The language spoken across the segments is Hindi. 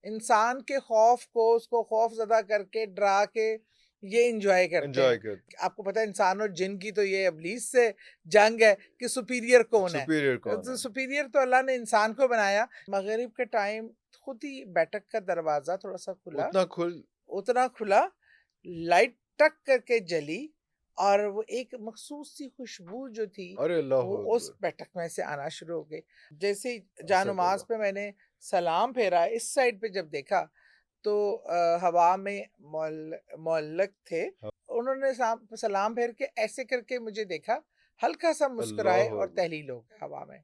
इंसान के खौफ को, उसको खौफ ज़दा करके, डरा के ये एंजॉय करते एन्जॉय हैं। कर आपको पता है इंसान और जिन की तो ये इब्लीस से जंग है कि सुपीरियर कौन है। सुपीरियर कौन तो है? सुपीरियर तो अल्लाह ने इंसान को बनाया। मगरिब के टाइम खुद ही बैठक का दरवाज़ा थोड़ा-सा खुला, उतना खुल उतना खुला, लाइट टक करके जली और वो एक मखसूस सी खुशबू जो थी, अरे वो अल्लाहू उस अकबर! बैठक में से आना शुरू हो गई। जैसे ही अस्तगफुरुल्लाह। जानमाज़ पे मैंने सलाम फेरा, इस साइड पे जब देखा तो हवा में मुअल्लक थे। हाँ, उन्होंने सलाम फेर के ऐसे करके मुझे देखा, हल्का-सा मुस्कुराए अल्लाहू और अकबर! तहलील हो गया हवा में।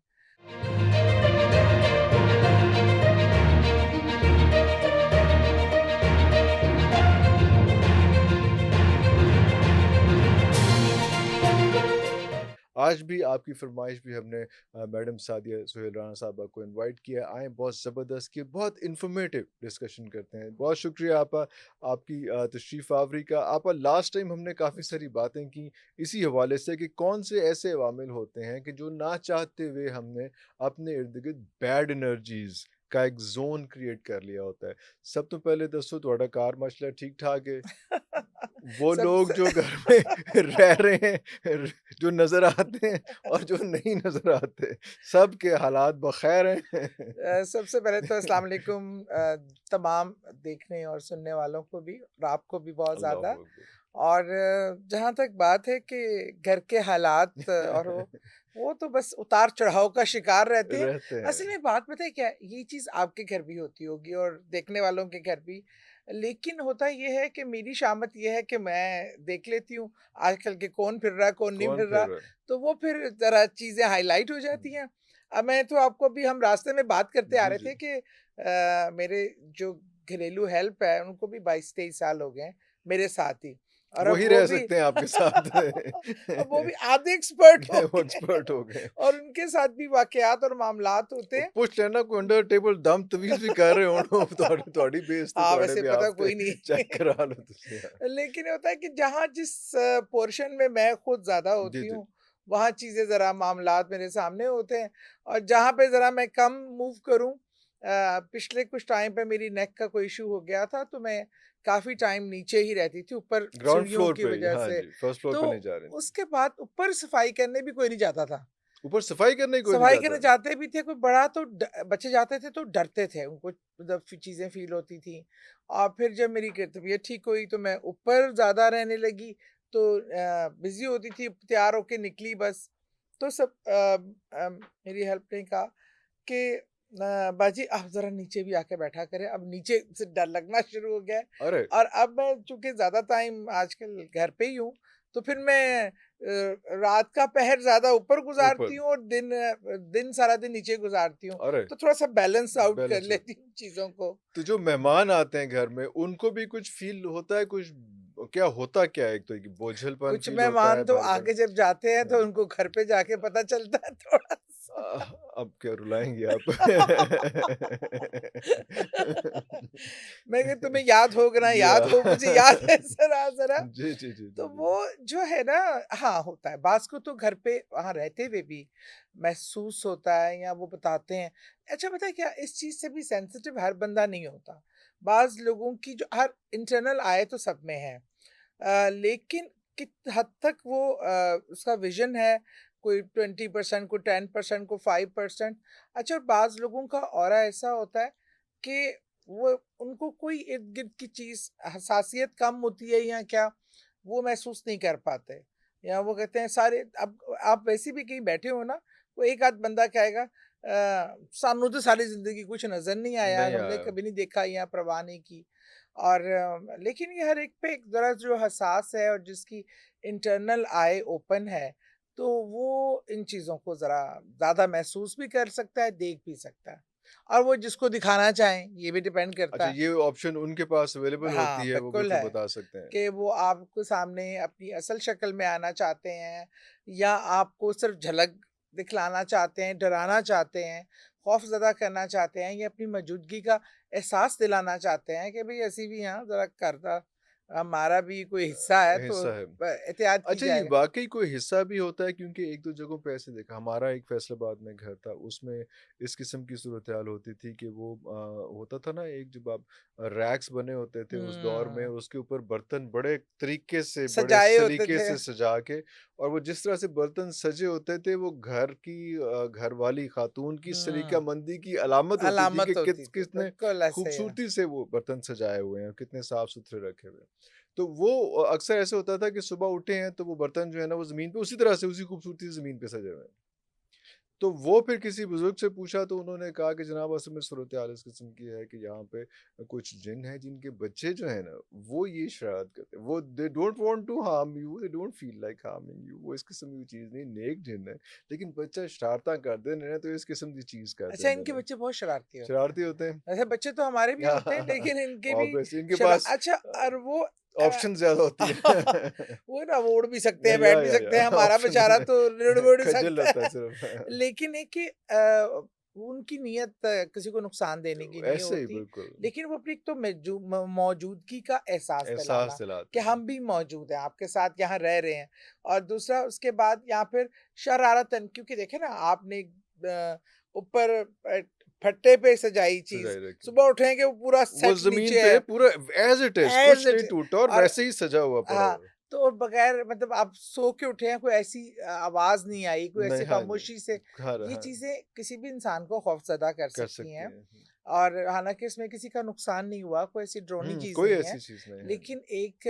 आज भी आपकी फ़रमाइश भी हमने मैडम सादिया सुहेल राना साहबा को इनवाइट किया है। आएँ बहुत ज़बरदस्त कि बहुत इन्फॉर्मेटिव डिस्कशन करते हैं। बहुत शुक्रिया आपका, आपकी तशरीफ़ आवरी का। आपा लास्ट टाइम हमने काफ़ी सारी बातें की इसी हवाले से कि कौन से ऐसे अवामिल होते हैं कि जो ना चाहते हुए हमने अपने इर्द-गिर्द बैड एनर्जीज़ का एक ज़ोन क्रिएट कर लिया होता है। सब तो पहले दसो तुहाडा कार माशाल्लाह ठीक-ठाक है? वो लोग सबसे जो घर में रह रहे हैं, जो नज़र आते हैं और जो नहीं नज़र आते, सबके हालात बख़ैर हैं। सबसे पहले तो अस्सलाम वालेकुम तमाम देखने और सुनने वालों को भी और आपको भी बहुत ज़्यादा। अल्लाहू अकबर। और जहाँ तक बात है कि घर के हालात और वो तो बस उतार-चढ़ाव का शिकार रहते हैं। रहते असल हैं। में बात पता है क्या है? ये चीज़ आपके घर भी होती होगी और देखने वालों के घर भी। लेकिन होता ये है कि मेरी शामत ये है कि मैं देख लेती हूँ आजकल के कौन फिर रहा है, कौन नहीं कौन फिर रहा। फिर तो वो फिर ज़रा चीज़ें हाइलाइट हो जाती हैं। अब मैं तो आपको अभी हम रास्ते में बात करते आ जी, रहे जी। थे कि मेरे जो घरेलू हेल्प है उनको भी 22-23 साल हो गए हैं मेरे साथ ही। और अब वही वो रह भी सकते हैं आपके साथ। अब वो भी आधे एक्सपर्ट हो वो गए एक्सपर्ट हो गए। और उनके साथ भी वाक़यात और मामलात होते और हैं। पुछ लेना कोई अंडर टेबल दम तवीज़ भी कर रहे होण तुहाडी बेइज़्ज़ती हाँ, तुहाडे वैसे भी पता आप कोई नहीं। चेक करा लो तुसी। लेकिन होता है कि जहाँ जिस पोर्शन में मैं खुद ज़्यादा जी, होती जी। हूँ, वहाँ चीज़ें ज़रा मामलात मेरे सामने होते हैं और जहाँ पे ज़रा मैं कम मूव करूँ पिछले कुछ टाइम पे मेरी नेक का कोई इश्यू हो गया था, तो मैं काफ़ी टाइम नीचे ही रहती थी, ऊपर ग्राउंड सीढ़ियों फ्लोर की पे ही, वजह हाँ से। जी, फर्स्ट फ्लोर तो पे नहीं जा रही थी। उसके बाद ऊपर सफाई करने भी कोई नहीं जाता था। ऊपर सफाई करने कोई नहीं सफाई करने जाता। जाते भी थे, कोई बड़ा तो बच्चे जाते थे तो डरते थे, उनको मतलब चीज़ें फ़ील होती थी। और फिर जब मेरी तबीयत ठीक हुई तो मैं ऊपर ज़्यादा रहने लगी, तो बिज़ी होती थी, तैयार होके निकली बस। तो मेरी हेल्प ने कहा कि बाजी आप ज़रा नीचे भी आके बैठा करें, अब नीचे से डर लगना शुरू हो गया है। अरे! और अब मैं चूँकि ज़्यादा टाइम आजकल घर पे ही हूँ, तो फिर मैं रात का पहर ज़्यादा ऊपर ऊपर, गुज़ारती हूँ और दिन सारा दिन नीचे गुज़ारती हूँ, अरे! तो थोड़ा-सा बैलेंस आउट कर बैलेंस हो। लेती हूँ चीज़ों को। तो जो मेहमान आते हैं घर में, उनको भी कुछ फ़ील होता है, कुछ क्या होता क्या है? एक तो एक बोझिलपन कुछ फ़ील होता है, मेहमान तो भारीपन। आगे जब जाते हैं हाँ तो जी। उनको घर पे जाके पता चलता है थोड़ा-सा। अब क्या रुलाएँगे आप? मैं कहा तुम्हें याद हो कि ना या याद हो, मुझे याद है ज़रा-ज़रा। जी, जी, जी, तो जी, जी। वो जो है ना, हाँ, होता है। बाज़ को तो घर पे वहाँ रहते हुए भी महसूस होता है या वो बताते हैं। अच्छा पता है क्या, इस चीज़ से भी सेंसिटिव हर बंदा नहीं होता। बाज़ लोगों की जो हर इंटरनल आय तो सब में है। लेकिन कित हद तक वो उसका विज़न है, कोई 20% को 10% को 5%। अच्छा, बाज़ लोगों का ऑरा ऐसा होता है कि वो उनको कोई इर्द-गिर्द की चीज़ हसासियत कम होती है या क्या, वो महसूस नहीं कर पाते। या वो कहते हैं सारे, अब आप वैसे भी कहीं बैठे हो ना, वो एक आध बंदा कहेगा सानू तो सारी ज़िंदगी कुछ नज़र नहीं आया, नहीं हमने आया। कभी नहीं देखा या परवाह नहीं की। और लेकिन ये हर एक पे एक ज़रा जो हसास है और जिसकी इंटरनल आई ओपन है, तो वो इन चीज़ों को ज़रा ज़्यादा महसूस भी कर सकता है, देख भी सकता है। और वो जिसको दिखाना चाहें, ये भी डिपेंड करता अच्छा, है। ये ऑप्शन उनके पास अवेलेबल हाँ, होती है, वो बिल्कुल बिल्कुल है बता सकते हैं। कि वो आपको सामने अपनी असल शक्ल में आना चाहते हैं या आपको सिर्फ़ झलक दिखलाना चाहते हैं, डराना चाहते हैं, खौफ़ज़दा करना चाहते हैं या अपनी मौजूदगी का एहसास दिलाना चाहते हैं कि भई असीं भी हाँ ज़रा करदा हमारा भी कोई हिस्सा है तो हिस्सा है। एहतियात की अच्छा, ये जाएगा। वाक़ई कोई हिस्सा भी होता है, क्योंकि 1-2 जगहों पे ऐसे देखा, हमारा एक फैसलाबाद में घर था, उसमें इस किस्म की सूरत-ए-हाल होती थी कि वो होता था ना, एक जब आप रैक्स बने होते थे उस दौर में, हुँ, उसके ऊपर बर्तन बड़े तरीके से, बड़े सजाए होते सलीके थे। से सजा के, और वो जिस तरह से बर्तन सजे होते थे, वो घरवाली खातून की हुँ, सलीकामंदी की अलामत होती थी कि अलामत होती थी, कितने बिल्कुल ऐसे ही है। खूबसूरती से वो बर्तन सजाए हुए हैं और कितने साफ-सुथरे रखे हुए हैं। तो वो अक्सर ऐसे होता था कि सुबह उठे हैं तो वो बर्तन जो है ना, वो ज़मीन पे उसी तरह से, उसी खूबसूरती से ज़मीन पे सजे हुए हैं। तो वो फिर किसी बुज़ुर्ग से पूछा तो उन्होंने कहा कि जनाब, असल में सूरत-ए-हाल इस किस्म की है कि यहाँ पे कुछ जिन हैं जिनके बच्चे जो हैं ना, वो ये शरारत करते हैं। वो they don't want to harm you, they don't feel like harming you. वो इस किस्म की चीज़ नहीं, नेक जिन है, लेकिन बच्चा शरारतां कर देने ना, तो इस किस्म की चीज़ कर अच्छा, देने इनके ने। बच्चे बहुत शरारती होते हैं। शरारती होते हैं। वैसे बच्चे तो हमारे भी होते हैं, लेकिन इनके भी ऑब्वियसली इनके शरा पास अच्छा। और वो ऑप्शन ज़्यादा होती है। वो ना वो उड़ भी सकते हैं, बैठ भी सकते हैं, या हमारा ऑप्शंस बेचारा में तो रुड़-मुड़ ही खज्जल सकता रहता है है। सिर्फ। लेकिन है कि उनकी नीयत किसी को नुकसान देने की नहीं ऐसे ही होती, बिल्कुल, लेकिन वो अपनी एक तो मौजूदगी का एहसास एहसास दिलाना दिलाते कि हैं। हम भी मौजूद हैं, आपके साथ यहाँ रह रहे हैं। और दूसरा उसके बाद या फिर शरारतन, क्योंकि देखें ना आपने ऊपर फट्टे पे सजाई चीज़, सजाए रखें। सुबह उठेंगे वो पूरा वो सेट ज़मीन नीचे पे है, पूरा एज़ इट इज़, ऐज़ कुछ नहीं इट। टूटा और और वैसे ही सजा हुआ पड़ा हाँ, हुआ है। तो बगैर मतलब आप सो के उठे हैं, कोई ऐसी आवाज़ नहीं आई, कोई नहीं, ऐसी हाँ जी। खामोशी से, हाँ, ये हाँ, चीज़ें किसी भी इंसान को खौफ़ज़दा कर कर सकती सकती हैं। हैं। और हालाँकि इसमें किसी का नुकसान नहीं हुआ, कोई ऐसी ड्रोनी चीज़ कोई नहीं है, ऐसी चीज़ नहीं है। लेकिन एक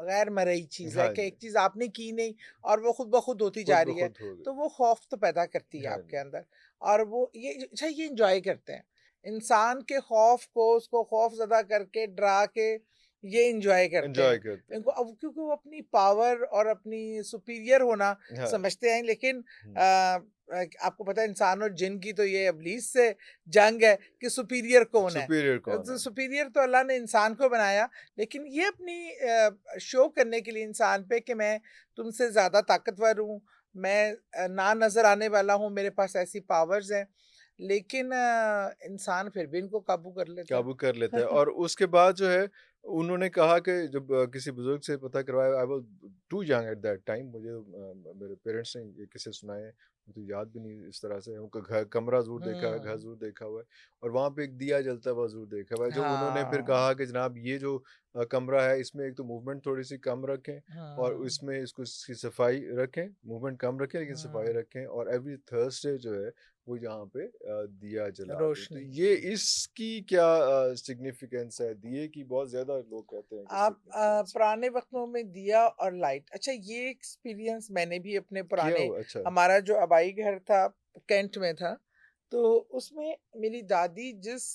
गैर मरई चीज़ है हाँ कि जी, एक चीज़ आपने की नहीं और वो खुद ब खुद होती खुद जा ब रही है, खुद हो गई। तो वो खौफ़ तो पैदा करती है हाँ आपके जी, अंदर। और वो ये अच्छा, ये एन्जॉय करते हैं। इंसान के खौफ़ को, उसको खौफ़ज़दा करके, डरा के, ये एन्जॉय करते एन्जॉय हैं। करते इनको हैं। अब क्योंकि वो अपनी पावर और अपनी सुपीरियर होना हाँ, समझते हैं, लेकिन हुँ, आपको पता है इंसान और जिन की तो ये इब्लीस से जंग है कि सुपीरियर कौन है। सुपीरियर कौन तो है? सुपीरियर तो अल्लाह ने इंसान को बनाया, लेकिन ये अपनी शो करने के लिए इंसान पे कि मैं तुमसे ज़्यादा ताकतवर हूँ, मैं ना नज़र आने वाला हूँ, मेरे पास ऐसी पावर्स हैं, लेकिन इंसान फिर भी इनको काबू कर लेता काबू कर लेता है। है। और उसके बाद जो है, उन्होंने कहा कि जब किसी बुज़ुर्ग से पता करवाया, I was too young at that time, मुझे मेरे पेरेंट्स ने ये किस्से सुनाए हैं, मुझे याद भी नहीं इस तरह से, उनका घर कमरा ज़रूर देखा है, घर हुँ, ज़रूर देखा हुआ है, और वहाँ पे एक दिया जलता हुआ ज़रूर देखा हुआ है। जब उन्होंने फिर हाँ, कहा कि जनाब, ये जो कमरा है, इसमें एक तो मूवमेंट थोड़ी-सी कम रखें, और हाँ, इसमें इसकी सफाई रखें, मूवमेंट कम रखें लेकिन सफाई हाँ, रखें, और एवरी थर्सडे जो है वो यहाँ पे दिया जला दें। तो रोशनी। ये इसकी क्या सिग्निफिकेंस है? दिए की बहुत ज़्यादा लोग कहते हैं कि आप सिग्निफिकेंस है। पुराने वक़्तों में दिया और लाइट, अच्छा ये एक्सपीरियंस मैंने भी अपने किया पुराने, हुआ अच्छा। हमारा जो आबाई घर था कैंट में था, तो उसमें मेरी दादी जिस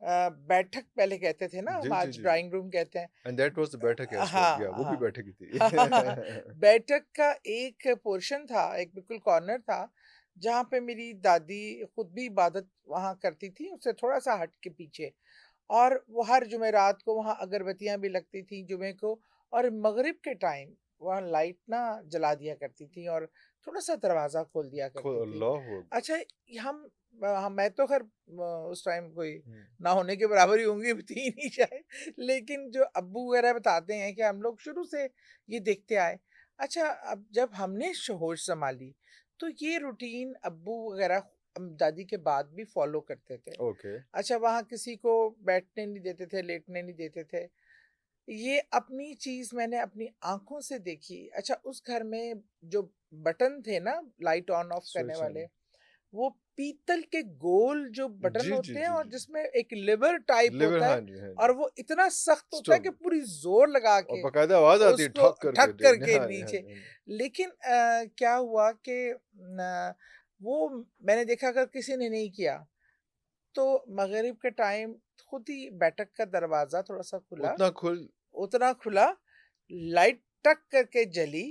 बैठक पहले कहते थे ना, हम जी, जी, आज जी, जी। ड्राइंग रूम कहते हैं। एंड दैट वाज़ द बैठक एज़ वेल, हाँ, या वो भी हाँ। बैठक ही थी। बैठक का एक पोर्शन था, एक बिल्कुल कॉर्नर था, जहाँ पे मेरी दादी खुद भी इबादत वहाँ करती थी, उससे थोड़ा-सा हट के पीछे। और वो हर जुमेरात को वहाँ अगरबत्तियाँ भी लगती थी जुमे को, और मगरिब के टाइम वहाँ लाइट ना जला दिया करती थी और थोड़ा-सा दरवाज़ा खोल दिया खो करती थी। अल्लाहू अकबर! अच्छा, मैं तो ख़ैर उस टाइम कोई हुँ, ना होने के बराबर ही होंगी, थी नहीं शायद, लेकिन जो अब्बू वग़ैरह बताते हैं कि हम लोग शुरू से ये देखते आए। अच्छा, अब जब हमने होश सँभाली, तो ये रूटीन अब्बू वग़ैरह दादी के बाद भी फ़ॉलो करते थे। ओके। अच्छा, वहाँ किसी को बैठने नहीं देते थे, लेटने नहीं देते थे। ये अपनी चीज़ मैंने अपनी आँखों से देखी। अच्छा, उस घर में जो बटन थे ना लाइट ऑन ऑफ करने स्विच हाँ वाले, जी। वो पीतल के गोल जो बटन जी, जी, होते हैं जी, और जी। जिसमें एक लीवर टाइप लिवर होता है, हाँ जी, हाँ और जी। वो इतना सख्त होता है स्टोव कि पूरी ज़ोर लगा और के बाकायदा आवाज़ आती है उसको ठक करके ठक डे करके हाँ जी, हाँ नीचे। जी, हाँ जी। लेकिन क्या हुआ कि न वो मैंने देखा अगर किसी ने नहीं किया, तो मग़रिब के टाइम खुद ही बैठक का दरवाज़ा थोड़ा-सा खुला, उतना खुल उतना खुला, लाइट टक करके जली,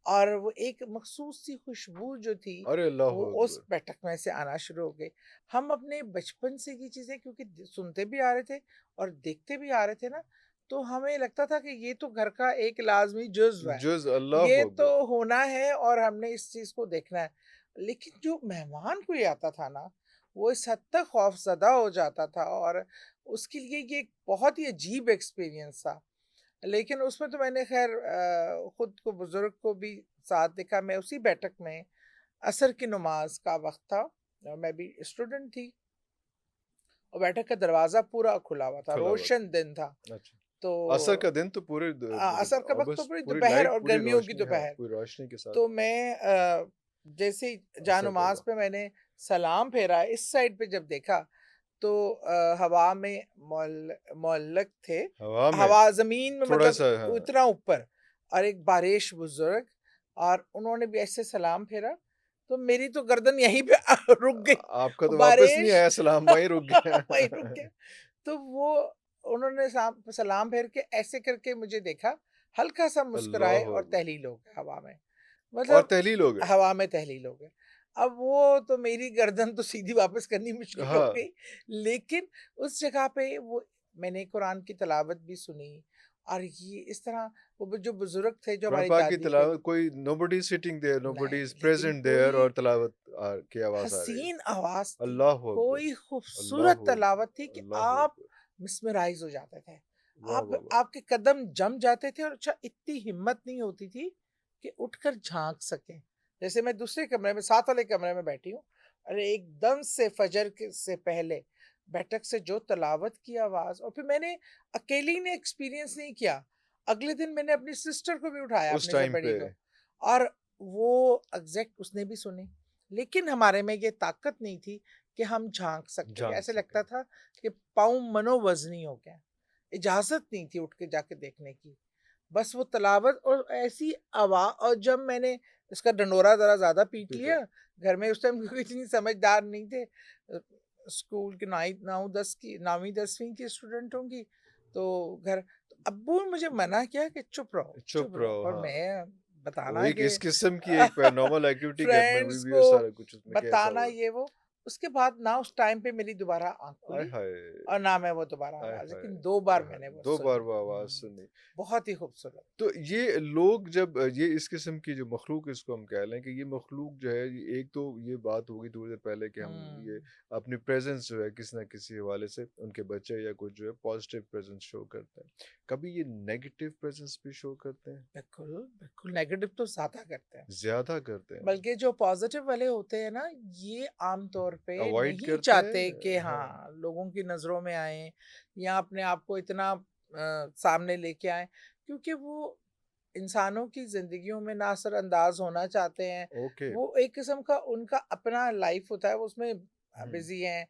और वो एक मख़सूस सी खुशबू जो थी, अरे वो अल्लाहू उस अकबर! बैठक में से आना शुरू हो गई। हम अपने बचपन से ये चीज़ें क्योंकि सुनते भी आ रहे थे और देखते भी आ रहे थे ना, तो हमें लगता था कि ये तो घर का एक लाज़मी जुज़्व है। जुज़ ये अल्लाहू तो अकबर! होना है और हमने इस चीज़ को देखना है। लेकिन जो मेहमान कोई आता था ना, वो इस हद तक खौफ़ज़दा हो जाता था, और उसके लिए ये एक बहुत ही अजीब एक्सपीरियंस था। लेकिन उसमें तो मैंने ख़ैर खुद को बुज़ुर्ग को भी साथ देखा। मैं उसी बैठक में असर की नमाज़ का वक़्त था और मैं भी स्टूडेंट थी और बैठक का दरवाज़ा पूरा खुला हुआ था, खुला हुआ रोशन दिन था। था। अच्छा। तो असर का दिन तो पूरे मतलब असर का वक़्त तो ऑलमोस्ट पूरी पूरी दोपहर लाइट, और पूरी गर्मियों की रोशनी, हाँ, दोपहर। पूरी रोशनी के साथ तो मैं जैसे ही असर का जानमाज़ वक़्त। पे मैंने सलाम फेरा, इस साइड पे जब देखा तो हवा में मुअल्लक़ थे, हवा में हवा ज़मीन में मतलब थोड़ा-सा, हाँ। इतना ऊपर और एक बारिश बुज़ुर्ग और उन्होंने भी ऐसे सलाम फेरा, तो मेरी तो गर्दन यहीं पे रुक गई। आपका तो वापस नहीं बारिश आया सलाम, वहीं रुक वहीं रुक गया। गया। तो वो उन्होंने सलाम फेर के ऐसे करके मुझे देखा, हल्का-सा मुस्कुराए अल्लाहू और अकबर! तहलील हो गया हवा में। और मतलब तहलील हो गए। हवा में तहलील हो गए। अब वो तो मेरी गर्दन तो सीधी वापस करनी मुश्किल हो हाँ, गई, लेकिन उस जगह पे वो मैंने कुरान की तिलावत भी सुनी और ये इस तरह वो जो बुज़ुर्ग थे, जो कुरान हमारी पाक की दादी थे, तिलावत, कोई nobody is sitting there, nobody is नहीं, लेकिन प्रेजेंट देयर, पूरी और तिलावत की आवाज़ आ रही है। हसीन आवाज़ थी, अल्लाहू अकबर! कोई खूबसूरत अल्लाहू अकबर! तिलावत थी कि अल्लाहू आप अकबर! मिस्मराइज़ हो जाते थे। वाह, आप वाह, वाह! आपके कदम जम जाते थे और अच्छा इतनी हिम्मत नहीं होती थी कि उठकर झाँक सकें। जैसे मैं दूसरे कमरे में साथ वाले कमरे में बैठी हूँ, अरे एकदम से फजर के से पहले बैठक से जो तिलावत की आवाज़ और फिर मैंने अकेली ने एक्सपीरियंस नहीं किया। अगले दिन मैंने अपनी सिस्टर को भी उठाया, उस अपने से टाइम बड़ी पे को और वो एग्ज़ैक्ट उसने भी सुनी। लेकिन हमारे में ये ताकत नहीं थी कि हम झाँक सकते। झाँक ऐसे सके। लगता था कि पाँव मनोवज़नी हो गया। इजाज़त नहीं थी उठ के जाके देखने की। बस वो तिलावत और ऐसी और जब मैंने इसका ढंढोरा ज़रा ज़्यादा पीट पीछे लिया, घर में उस टाइम क्योंकि इतनी समझदार नहीं थे। स्कूल के 9-10 की 9वीं-10वीं की स्टूडेंट होंगी, तो अब्बू ने मुझे मना किया कि चुप चुप रहो रहो, और हाँ। मैं वो बताना एक कि इस किस्म की एक पैरानॉर्मल एक्टिविटी घर में हुई फ्रेंड्स भी को है, सारा कुछ उसमें कि ऐसा बताना हुआ। ये वो। उसके बाद ना उस टाइम पे मेरी दोबारा आँख आय खुली हाय! और ना मैं वो दोबारा आय आवाज़ हाय! लेकिन 2 आय बार हाय! मैंने वो 2 बार सुनी। वो आवाज़ सुनी। बहुत ही खूबसूरत। तो ये लोग जब ये इस किस्म की जो मखलूक, इसको हम कह लें कि ये मखलूक जो है, एक तो ये बात होगी थोड़ी देर पहले कि हम ये हुँ। अपनी प्रेजेंस जो है किसी ना किसी हवाले से उनके बच्चे या कुछ जो है पॉजिटिव प्रेजेंस शो करते हैं। कभी ये नेगेटिव प्रेजेंस भी शो करते हैं, बिल्कुल, बिल्कुल नेगेटिव तो ज़्यादा करते हैं। ज्यादा करते हैं, बल्कि जो पॉज़िटिव वाले होते हैं ना, ये आम तौर पे अवॉइड नहीं करते चाहते कि हैं, हाँ। हाँ, लोगों की नज़रों में आएँ या अपने आप को इतना सामने लेके आएँ, क्योंकि वो इंसानों की ज़िंदगियों में ना असरअंदाज़ होना चाहते हैं। ओके। वो एक किस्म का उनका अपना लाइफ़ होता है, वो उसमें हम्म। बिज़ी हैं।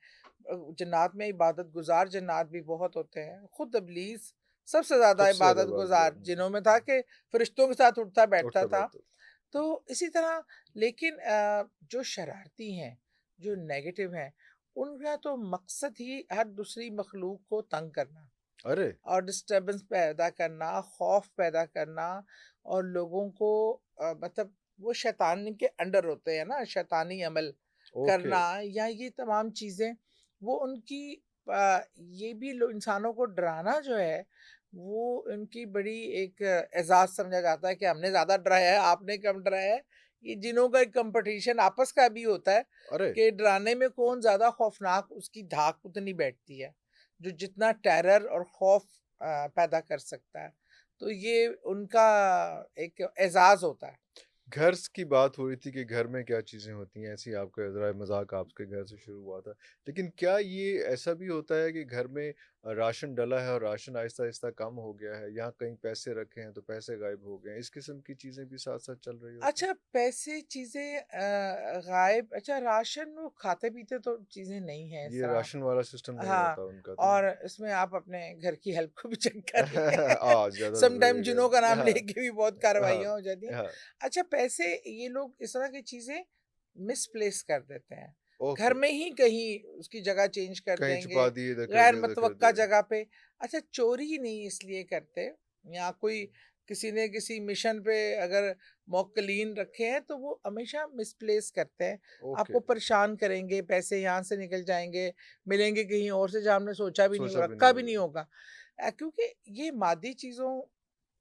जन्नात में इबादत गुज़ार जन्नात भी बहुत होते हैं। खुद इब्लीस सबसे ज़्यादा सबसे ज्यादा इबादत बात जो है, गुज़ार जिनों में था कि फ़रिश्तों के साथ उठता-बैठता उठता था। बैठता। तो इसी तरह लेकिन जो शरारती हैं, जो नेगेटिव हैं, उनका तो मकसद ही हर दूसरी मखलूक को तंग करना अरे, और डिस्टर्बेंस पैदा करना, खौफ पैदा करना और लोगों को मतलब वो शैतान के अंडर होते हैं ना, शैतानी अमल ओके। करना या ये तमाम चीज़ें वो उनकी ये भी लो इंसानों को डराना जो है, वो उनकी बड़ी एक एज़ाज़ समझा जाता है कि हमने ज़्यादा डराया है, आपने कम डराया है। ये जिनों का एक कॉम्पिटिशन आपस का भी होता है अरे, कि डराने में कौन ज़्यादा खौफ़नाक उसकी धाक उतनी बैठती है, जो जितना टेरर और खौफ पैदा कर सकता है। तो ये उनका एक एज़ाज़ होता है। घर की बात हो रही थी कि घर में क्या चीज़ें होती हैं, ऐसे ही आपका ज़रा मज़ाक आपके घर से शुरू हुआ था। लेकिन क्या ये ऐसा भी होता है कि घर में राशन डला है और राशन आहिस्ता-आहिस्ता कम हो गया है, या कहीं पैसे रखे हैं तो पैसे गायब हो गए हैं, इस किस्म की चीज़ें भी साथ-साथ चल रही होती हैं? अच्छा पैसे चीज़ें गायब अच्छा राशन वो खाते-पीते तो चीज़ें नहीं हैं इस ये तरह। राशन वाला सिस्टम नहीं हाँ, होता उनका तो। और इसमें आप अपने घर की हेल्प को भी चेक कर लें। ज़्यादा ज़रूरी समटाइम है जिनों का घर। नाम हाँ, लेके भी बहुत हाँ, कार्रवाइयाँ हो जाती हैं। हाँ, अच्छा पैसे ये लोग इस तरह की चीज़ें मिसप्लेस कर देते हैं। घर ओके। में ही कहीं उसकी जगह चेंज कर कहीं देंगे, छुपा दिए, इधर कर गैर दिया, उधर कर मुतवक्का दिया। जगह पे। अच्छा चोरी नहीं इसलिए करते या कोई किसी ने किसी मिशन पे अगर मौक्कलीन रखे हैं तो वो हमेशा मिसप्लेस करते हैं। ओके, आपको परेशान करेंगे, पैसे यहाँ से निकल जाएँगे, मिलेंगे कहीं और से जहाँ हमने सोचा भी नहीं सोचा होगा, भी नहीं रखा भी नहीं होगा। होगा। क्योंकि ये मादी चीज़ों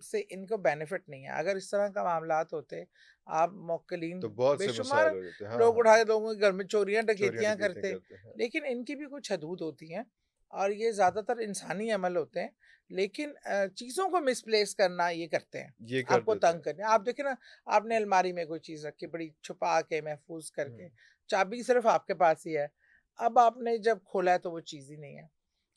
से इनको बेनिफिट नहीं है। अगर इस तरह का मामलात होते, आप मौक्कलीन तो बहुत से बेशुमार मसाइल हो जाते हैं। हाँ, लोग हाँ, उठा हाँ। के लोगों के घर में चोरियाँ चोरियाँ डकैतियाँ डकैतियाँ करते, करते हैं। लेकिन इनकी भी कुछ हदूद होती हैं। और ये ज़्यादातर इंसानी अमल होते हैं, लेकिन चीज़ों को मिसप्लेस करना ये करते हैं, ये कर आपको देते तंग हैं। करने। आप देखिए ना, आपने अलमारी में कोई चीज़ रखी बड़ी छुपा के, महफ़ूज़ हुँ, करके, चाबी सिर्फ़ आपके पास ही है। अब आपने जब खोला है तो वो चीज़ ही नहीं है।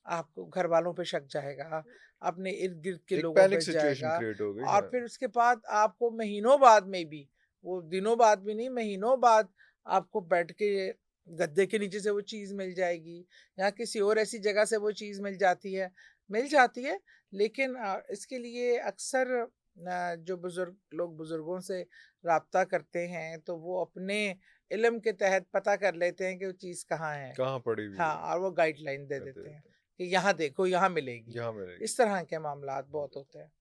आपको घरवालों पे शक जाएगा, अपने इर्द-गिर्द के एक लोगों पैनिक पे सिचुएशन जाएगा क्रिएट हो गई, और हाँ। फिर उसके बाद आपको महीनों बाद में भी, वो दिनों बाद भी नहीं, महीनों बाद आपको बेड के गद्दे के नीचे से वो चीज़ मिल जाएगी या किसी और ऐसी जगह से वो चीज़ मिल जाती है, लेकिन इसके लिए अक्सर जो बुज़ुर्ग लोग बुज़ुर्गों से राब्ता करते हैं, तो वो अपने इल्म के तहत पता कर लेते हैं कि वो चीज़ कहाँ है। कहाँ पड़ी हुई हाँ, है, और वो गाइडलाइन दे कर देते हैं देते हैं। कि यहाँ देखो, यहाँ मिलेगी। यहाँ मिलेगी। इस तरह के मामलात बहुत होते हैं।